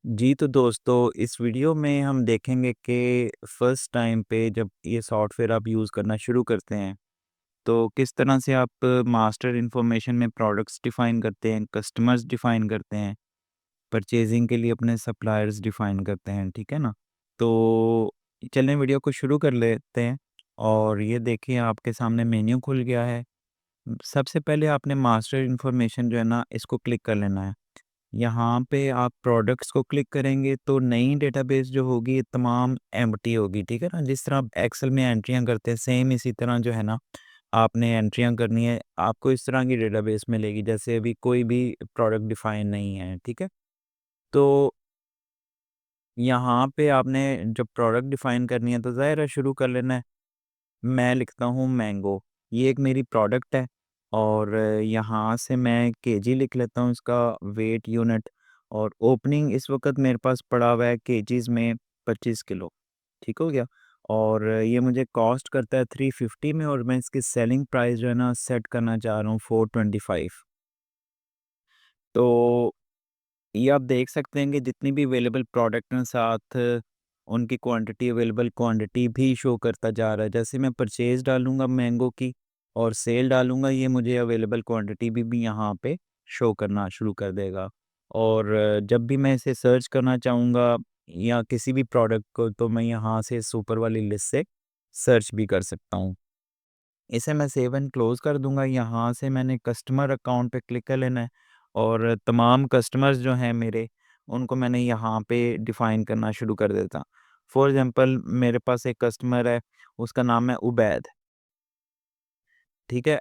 जी, तो दोस्तों इस वीडियो में हम देखेंगे कि फर्स्ट टाइम पे जब ये सॉफ्टवेयर आप यूज़ करना शुरू करते हैं, तो किस तरह से आप मास्टर इन्फॉर्मेशन में प्रोडक्ट्स डिफ़ाइन करते हैं, कस्टमर्स डिफ़ाइन करते हैं, परचेज़िंग के लिए अपने सप्लायर्स डिफ़ाइन करते हैं, ठीक है ना? तो चलें वीडियो को शुरू कर लेते हैं और ये देखिए आपके सामने मेन्यू खुल गया है। सबसे पहले आपने मास्टर इन्फॉर्मेशन जो है ना, इसको क्लिक कर लेना है। यहाँ पे आप प्रोडक्ट्स को क्लिक करेंगे तो नई डेटाबेस जो होगी ये तमाम एम्प्टी होगी, ठीक है ना? जिस तरह आप एक्सेल में एंट्रियाँ करते हैं सेम इसी तरह जो है ना आपने एंट्रियाँ करनी है, आपको इस तरह की डेटाबेस मिलेगी जैसे अभी कोई भी प्रोडक्ट डिफाइन नहीं है, ठीक है? तो यहाँ पे आपने जब प्रोडक्ट डिफाइन करनी है तो ज़ाहिर है शुरू कर लेना है। मैं लिखता हूँ मैंगो, ये एक मेरी प्रोडक्ट है और यहाँ से मैं केजी लिख लेता हूँ इसका वेट यूनिट और ओपनिंग इस वक्त मेरे पास पड़ा हुआ है केजीज़ में 25 किलो, ठीक हो गया? और ये मुझे कॉस्ट करता है 350 में और मैं इसकी सेलिंग प्राइस जो है ना सेट करना चाह रहा हूँ 425। तो ये आप देख सकते हैं कि जितनी भी अवेलेबल प्रोडक्ट हैं साथ उनकी क्वांटिटी अवेलेबल क्वांटिटी भी शो करता जा रहा है। जैसे मैं परचेज़ डालूँगा मैंगो की और सेल डालूँगा ये मुझे अवेलेबल क्वांटिटी भी यहाँ पे शो करना शुरू कर देगा। और जब भी मैं इसे सर्च करना चाहूँगा या किसी भी प्रोडक्ट को तो मैं यहाँ से इस ऊपर वाली लिस्ट से सर्च भी कर सकता हूँ। इसे मैं सेव एंड क्लोज़ कर दूँगा। यहाँ से मैंने कस्टमर अकाउंट पे क्लिक कर लेना है और तमाम कस्टमर्स जो हैं मेरे, उनको मैंने यहाँ पे डिफ़ाइन करना शुरू कर देता। फॉर एग्ज़ाम्पल मेरे पास एक कस्टमर है, उसका नाम है उबैद, ठीक है?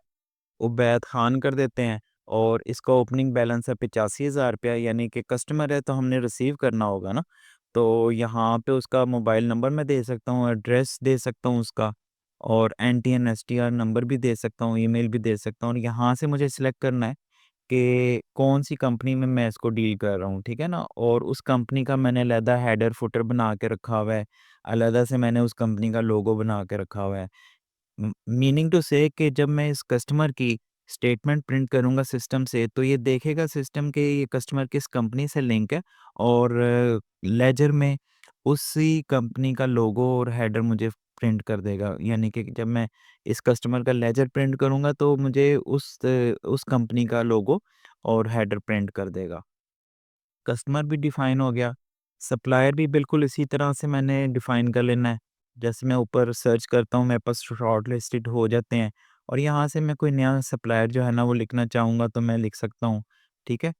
उबैद खान कर देते हैं और इसका ओपनिंग बैलेंस है 85,000 रुपया यानी कि कस्टमर है तो हमने रिसीव करना होगा ना। तो यहाँ पे उसका मोबाइल नंबर मैं दे सकता हूँ, एड्रेस दे सकता हूँ उसका और एनटीएन एसटीआर नंबर भी दे सकता हूँ, ईमेल भी दे सकता हूँ और यहाँ से मुझे सिलेक्ट करना है कि कौन-सी कंपनी में मैं इसको डील कर रहा हूँ, ठीक है ना? और उस कंपनी का मैंने अलहदा हेडर फुटर बना के रखा हुआ है, अलहदा से मैंने उस कंपनी का लोगो बना के रखा हुआ है। मीनिंग टू से कि जब मैं इस कस्टमर की स्टेटमेंट प्रिंट करूँगा सिस्टम से, तो ये देखेगा सिस्टम के ये कस्टमर किस कंपनी से लिंक है और लेजर में उसी कंपनी का लोगो और हेडर मुझे प्रिंट कर देगा। यानी कि जब मैं इस कस्टमर का लेजर प्रिंट करूँगा, तो मुझे उस कंपनी का लोगो और हेडर प्रिंट कर देगा। कस्टमर भी डिफ़ाइन हो गया, सप्लायर भी बिल्कुल इसी तरह से मैंने डिफ़ाइन कर लेना है। जैसे मैं ऊपर सर्च करता हूँ, मेरे पास शॉर्ट लिस्टेड हो जाते हैं और यहाँ से मैं कोई नया सप्लायर जो है ना, वो लिखना चाहूँगा तो मैं लिख सकता हूँ, ठीक है?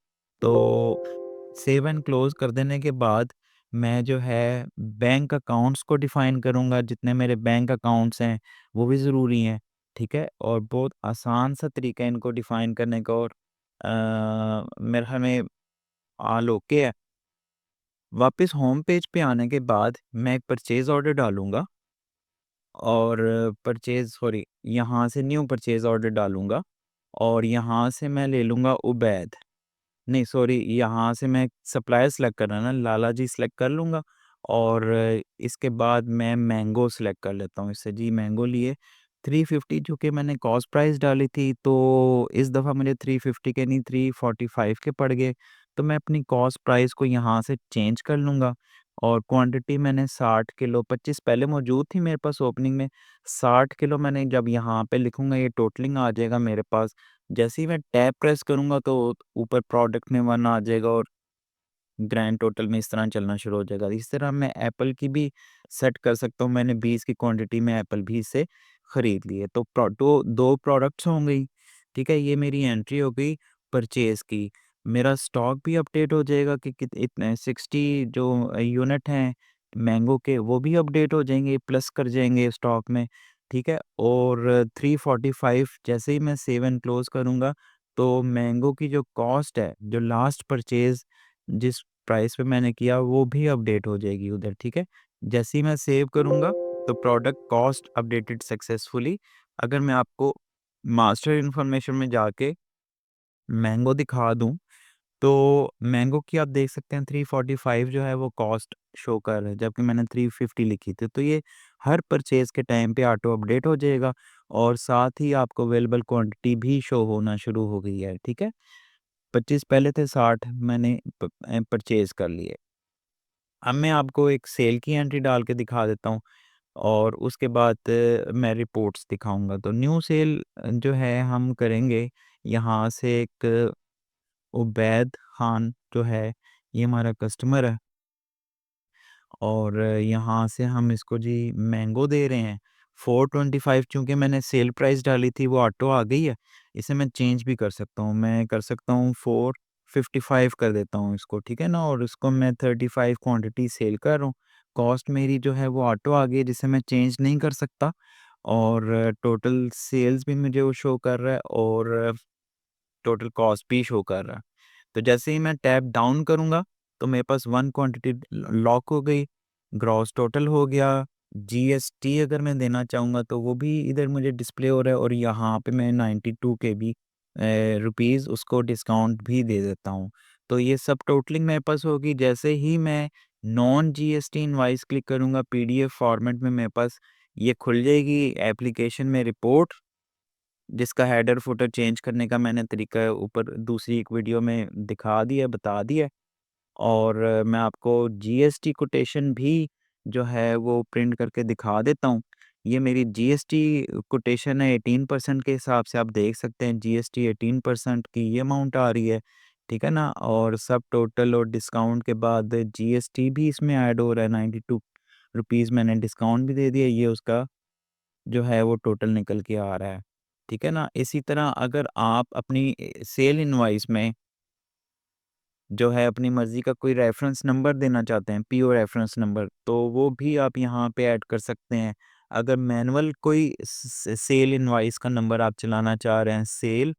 तो सेव एंड क्लोज़ कर देने के बाद मैं जो है बैंक अकाउंट्स को डिफ़ाइन करूँगा, जितने मेरे बैंक अकाउंट्स हैं, वो भी ज़रूरी हैं, ठीक है? और बहुत आसान सा तरीका है इनको डिफ़ाइन करने का और मेरे हमें ऑल ओके है। वापस होम पेज पे आने के बाद मैं एक परचेज़ ऑर्डर डालूँगा और परचेज़ सॉरी यहाँ से न्यू परचेज़ ऑर्डर डालूँगा और यहाँ से मैं ले लूँगा उबैद नहीं सॉरी यहाँ से मैं सप्लायर सेलेक्ट करना है ना लाला जी सेलेक्ट कर लूँगा और इसके बाद मैं मैंगो सेलेक्ट कर लेता हूँ इससे जी मैंगो लिए 350 चूँकि मैंने कॉस्ट प्राइस डाली थी तो इस दफ़ा मुझे 350 के नहीं 345 के पड़ गए। तो मैं अपनी कॉस्ट प्राइस को यहाँ से चेंज कर लूँगा और क्वांटिटी मैंने 60 किलो 25 पहले मौजूद थी मेरे पास ओपनिंग में 60 किलो मैंने जब यहाँ पे लिखूँगा ये टोटलिंग आ जाएगा मेरे पास। जैसे ही मैं टैब प्रेस करूँगा तो ऊपर प्रोडक्ट में 1 आ जाएगा और ग्रैंड टोटल में इस तरह चलना शुरू हो जाएगा। इस तरह मैं एप्पल की भी सेट कर सकता हूँ। मैंने 20 की क्वांटिटी में एप्पल भी से खरीद लिए। तो 2 प्रोडक्ट्स हो गई, ठीक है? ये मेरी एंट्री हो गई परचेज़ की। मेरा स्टॉक भी अपडेट हो जाएगा कि इतने 60 जो यूनिट हैं मैंगो के वो भी अपडेट हो जाएँगे, प्लस कर जाएँगे स्टॉक में, ठीक है? और 345 जैसे ही मैं सेव एंड क्लोज़ करूँगा तो मैंगो की जो कॉस्ट है, जो लास्ट परचेज़ जिस प्राइस पे मैंने किया वो भी अपडेट हो जाएगी उधर, ठीक है? जैसे ही मैं सेव करूँगा तो प्रोडक्ट कॉस्ट अपडेटेड सक्सेसफुली। अगर मैं आपको मास्टर इन्फॉर्मेशन में जाके मैंगो दिखा दूँ, तो मैंगो की आप देख सकते हैं 345 जो है वो कॉस्ट शो कर रहा है, जबकि मैंने 350 लिखी थी। तो ये हर परचेज़ के टाइम पे ऑटो अपडेट हो जाएगा और साथ ही आपको अवेलेबल क्वांटिटी भी शो होना शुरू हो गई है, ठीक है? 25 पहले थे 60 मैंने परचेज़ कर लिए। अब मैं आपको एक सेल की एंट्री डाल के दिखा देता हूँ और उसके बाद मैं रिपोर्ट्स दिखाऊँगा। तो न्यू सेल जो है हम करेंगे, यहाँ से एक उबैद खान जो है, ये हमारा कस्टमर है और यहाँ से हम इसको जी मैंगो दे रहे हैं 425। चूँकि मैंने सेल प्राइस डाली थी वो ऑटो आ गई है, इसे मैं चेंज भी कर सकता हूँ। मैं कर सकता हूँ 455 कर देता हूँ इसको, ठीक है ना? और इसको मैं 35 क्वांटिटी सेल कर रहा हूँ। कॉस्ट मेरी जो है वो ऑटो आ गई है, जिसे मैं चेंज नहीं कर सकता और टोटल सेल्स भी मुझे वो शो कर रहा है और टोटल कॉस्ट भी शो कर रहा है। तो जैसे ही मैं टैप डाउन करूँगा, तो मेरे पास 1 क्वांटिटी लॉक हो गई, ग्रॉस टोटल हो गया, जीएसटी अगर मैं देना चाहूँगा तो वो भी इधर मुझे डिस्प्ले हो रहा है और यहाँ पे मैं 92 के भी रुपीज़ उसको डिस्काउंट भी दे देता हूँ। तो ये सब टोटलिंग मेरे पास होगी। जैसे ही मैं नॉन जीएसटी इनवॉइस क्लिक करूँगा, पीडीएफ फॉर्मेट में मेरे पास ये खुल जाएगी एप्लीकेशन में रिपोर्ट, जिसका हेडर फुटर चेंज करने का मैंने तरीका ऊपर दूसरी एक वीडियो में दिखा दिया, बता दिया। और मैं आपको जीएसटी कोटेशन भी जो है वो प्रिंट करके दिखा देता हूँ। ये मेरी जीएसटी कोटेशन है 18% के हिसाब से, आप देख सकते हैं जीएसटी 18% की ये अमाउंट आ रही है, ठीक है ना? और सब टोटल और डिस्काउंट के बाद जीएसटी भी इसमें ऐड हो रहा है, 92 रुपीज़ मैंने डिस्काउंट भी दे दिया, ये उसका जो है वो टोटल निकल के आ रहा है, ठीक है ना? इसी तरह अगर आप अपनी सेल इनवॉइस में जो है अपनी मर्ज़ी का कोई रेफ़रेंस नंबर देना चाहते हैं, पीओ रेफ़रेंस नंबर, तो वो भी आप यहाँ पे ऐड कर सकते हैं। अगर मैनुअल कोई सेल इनवॉइस का नंबर आप चलाना चाह रहे हैं, सेल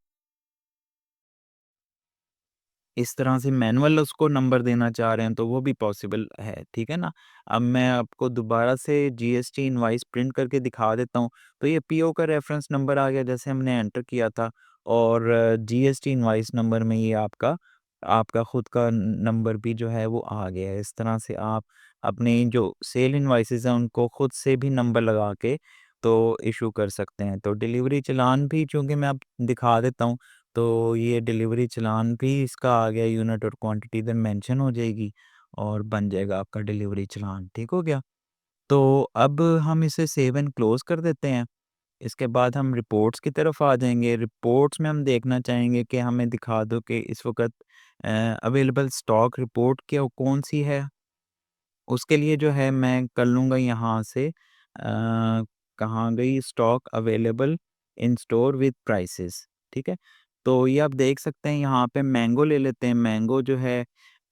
इस तरह से मैनुअल उसको नंबर देना चाह रहे हैं तो वो भी पॉसिबल है, ठीक है ना? अब मैं आपको दोबारा से जीएसटी इनवॉइस प्रिंट करके दिखा देता हूँ। तो ये पीओ का रेफ़रेंस नंबर आ गया जैसे हमने एंटर किया था और जीएसटी इनवॉइस नंबर में ये आपका आपका खुद का नंबर भी जो है वो आ गया है। इस तरह से आप अपनी जो सेल इनवॉइसेज़ हैं उनको खुद से भी नंबर लगा के तो इश्यू कर सकते हैं। तो डिलीवरी चालान भी चूँकि मैं अब दिखा देता हूँ, तो ये डिलीवरी चालान भी इसका आ गया, यूनिट और क्वांटिटी इधर मेंशन हो जाएगी और बन जाएगा आपका डिलीवरी चालान, ठीक हो गया? तो अब हम इसे सेव एंड क्लोज़ कर देते हैं। इसके बाद हम रिपोर्ट्स की तरफ आ जाएँगे। रिपोर्ट्स में हम देखना चाहेंगे कि हमें दिखा दो कि इस वक़्त अवेलेबल स्टॉक रिपोर्ट क्या कौन-सी है? उसके लिए जो है मैं कर लूँगा यहाँ से कहाँ गई, stock available in store with prices, ठीक है? तो ये आप देख सकते हैं यहाँ पे मैंगो ले लेते हैं। मैंगो जो है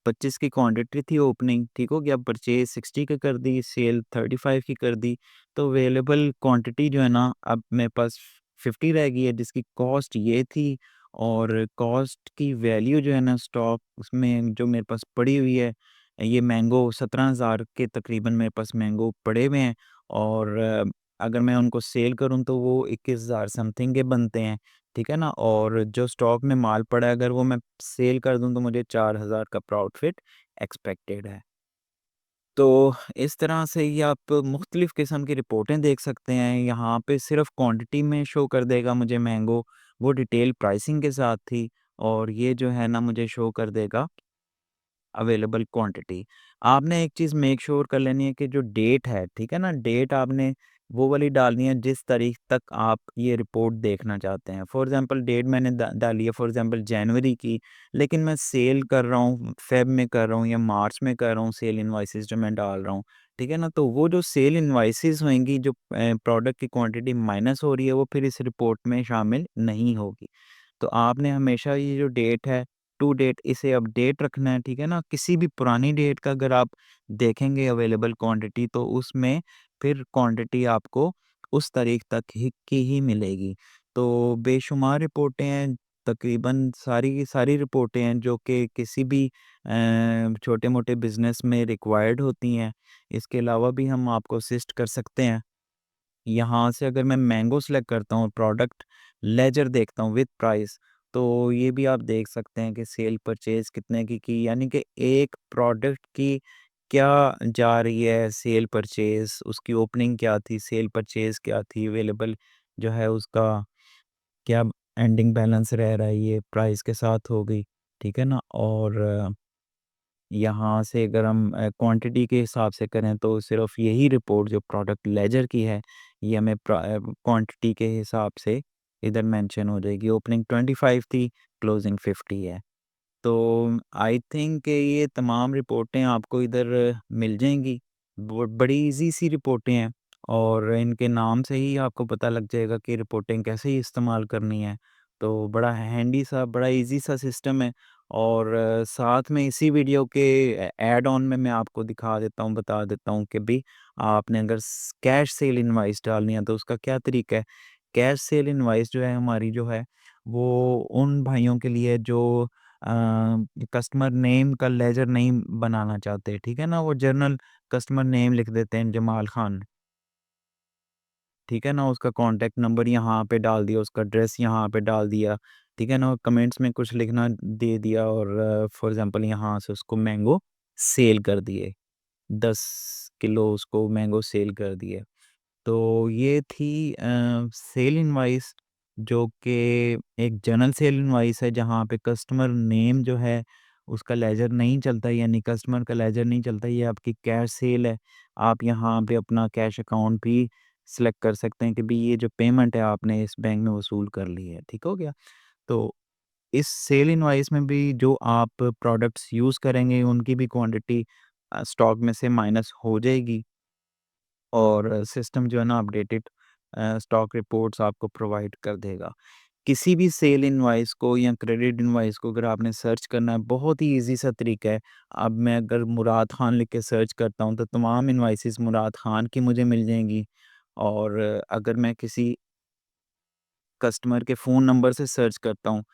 25 की क्वांटिटी थी ओपनिंग, ठीक हो गया? परचेज़ 60 की कर दी, सेल 35 की कर दी। तो अवेलेबल क्वांटिटी जो है ना अब मेरे पास 50 रह गई है, जिसकी कॉस्ट ये थी और कॉस्ट की वैल्यू जो है ना स्टॉक उसमें जो मेरे पास पड़ी हुई है, ये मैंगो 17,000 के तकरीबन मेरे पास मैंगो पड़े हुए हैं और अगर मैं उनको सेल करूँ तो वो 21,000 समथिंग के बनते हैं, ठीक है ना? और जो स्टॉक में माल पड़ा है अगर वो मैं सेल कर दूँ तो मुझे 4,000 का प्रॉफ़िट एक्सपेक्टेड है। तो इस तरह से ये आप मुख्तलिफ़ किस्म की रिपोर्टें देख सकते हैं। यहाँ पे सिर्फ़ क्वांटिटी में शो कर देगा मुझे मैंगो, वो डिटेल प्राइसिंग के साथ थी और ये जो है ना मुझे शो कर देगा अवेलेबल क्वांटिटी। आपने एक चीज़ मेक श्योर कर लेनी है कि जो डेट है, ठीक है ना? डेट आपने वो वाली डालनी है जिस तारीख तक आप ये रिपोर्ट देखना चाहते हैं। फॉर एग्ज़ाम्पल डेट मैंने डाली है फॉर एग्ज़ाम्पल जनवरी की, लेकिन मैं सेल कर रहा हूँ फ़ेब में कर रहा हूँ या मार्च में कर रहा हूँ सेल इनवॉइसेज़ जो मैं डाल रहा हूँ, ठीक है ना? तो वो जो सेल इनवॉइसेज़ होंगी जो प्रोडक्ट की क्वांटिटी माइनस हो रही है वो फिर इस रिपोर्ट में शामिल नहीं होगी। तो आपने हमेशा ये जो डेट है टू डेट इसे अपडेट रखना है, ठीक है ना? किसी भी पुरानी डेट का अगर आप देखेंगे अवेलेबल क्वांटिटी तो उसमें फिर क्वांटिटी आपको उस तारीख तक ही मिलेगी। तो बेशुमार रिपोर्टें हैं, तकरीबन सारी की सारी रिपोर्टें हैं जो कि किसी भी छोटे-मोटे बिज़नेस में रिक्वायर्ड होती हैं। इसके अलावा भी हम आपको असिस्ट कर सकते हैं। यहाँ से अगर मैं मैंगो सेलेक्ट करता हूँ, प्रोडक्ट लेजर देखता हूँ विद प्राइस, तो ये भी आप देख सकते हैं कि सेल परचेज़ कितने की, यानी कि एक प्रोडक्ट की क्या जा रही है सेल परचेज़, उसकी ओपनिंग क्या थी, सेल परचेज़ क्या थी, अवेलेबल जो है उसका क्या एंडिंग बैलेंस रह रहा है, ये प्राइस के साथ हो गई, ठीक है ना? और यहाँ से अगर हम क्वांटिटी के हिसाब से करें तो सिर्फ यही रिपोर्ट जो प्रोडक्ट लेजर की है, ये हमें क्वांटिटी के हिसाब से इधर मेंशन हो जाएगी। ओपनिंग 25 थी, क्लोजिंग 50 है। तो आई थिंक ये तमाम रिपोर्टें आपको इधर मिल जाएंगी। बड़ी इजी सी रिपोर्टें हैं और इनके नाम से ही आपको पता लग जाएगा कि रिपोर्टिंग कैसे ही इस्तेमाल करनी है। तो बड़ा हैंडी सा, बड़ा इजी सा सिस्टम है। और साथ में इसी वीडियो के ऐड ऑन में मैं आपको दिखा देता हूँ, बता देता हूँ कि भाई आपने अगर कैश सेल इनवाइस डालनी है तो उसका क्या तरीका है। कैश सेल इनवाइस जो है हमारी जो है वो उन भाइयों के लिए जो कस्टमर नेम का लेजर नहीं बनाना चाहते, ठीक है ना? वो जनरल कस्टमर नेम लिख देते हैं जमाल खान, ठीक है ना? उसका कॉन्टैक्ट नंबर यहाँ पे डाल दिया, उसका एड्रेस यहाँ पे डाल दिया, ठीक है ना? कमेंट्स में कुछ लिखना दे दिया और फॉर एग्ज़ाम्पल यहाँ से उसको मैंगो सेल कर दिए, 10 किलो उसको मैंगो सेल कर दिए। तो ये थी सेल इनवॉइस जो कि एक जनरल सेल इनवॉइस है जहाँ पे कस्टमर नेम जो है उसका लेजर नहीं चलता, यानी कस्टमर का लेजर नहीं चलता, ये आपकी कैश सेल है। आप यहाँ पे अपना कैश अकाउंट भी सिलेक्ट कर सकते हैं कि भाई ये जो पेमेंट है आपने इस बैंक में वसूल कर ली है, ठीक हो गया। तो इस सेल इनवॉइस में भी जो आप प्रोडक्ट्स यूज़ करेंगे उनकी भी क्वांटिटी स्टॉक में से माइनस हो जाएगी और सिस्टम जो है ना अपडेटेड स्टॉक रिपोर्ट्स आपको प्रोवाइड कर देगा। किसी भी सेल इनवॉइस को या क्रेडिट इनवॉइस को अगर आपने सर्च करना है, बहुत ही ईज़ी सा तरीका है। अब मैं अगर मुराद खान लिख के सर्च करता हूँ तो तमाम इनवॉइसेस मुराद खान की मुझे मिल जाएँगी। और अगर मैं किसी कस्टमर के फ़ोन नंबर से सर्च करता हूँ,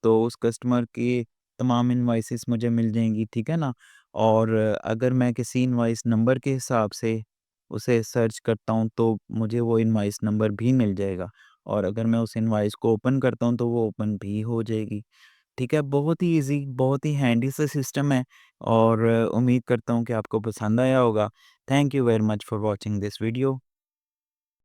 तो उस कस्टमर की तमाम इनवॉइसेस मुझे मिल जाएँगी, ठीक है ना? और अगर मैं किसी इनवॉइस नंबर के हिसाब से उसे सर्च करता हूँ, तो मुझे वो इनवॉइस नंबर भी मिल जाएगा और अगर मैं उस इनवॉइस को ओपन करता हूँ, तो वो ओपन भी हो जाएगी, ठीक है? बहुत ही ईज़ी, बहुत ही हैंडी सा सिस्टम है और उम्मीद करता हूँ कि आपको पसंद आया होगा। Thank you very much for watching this video.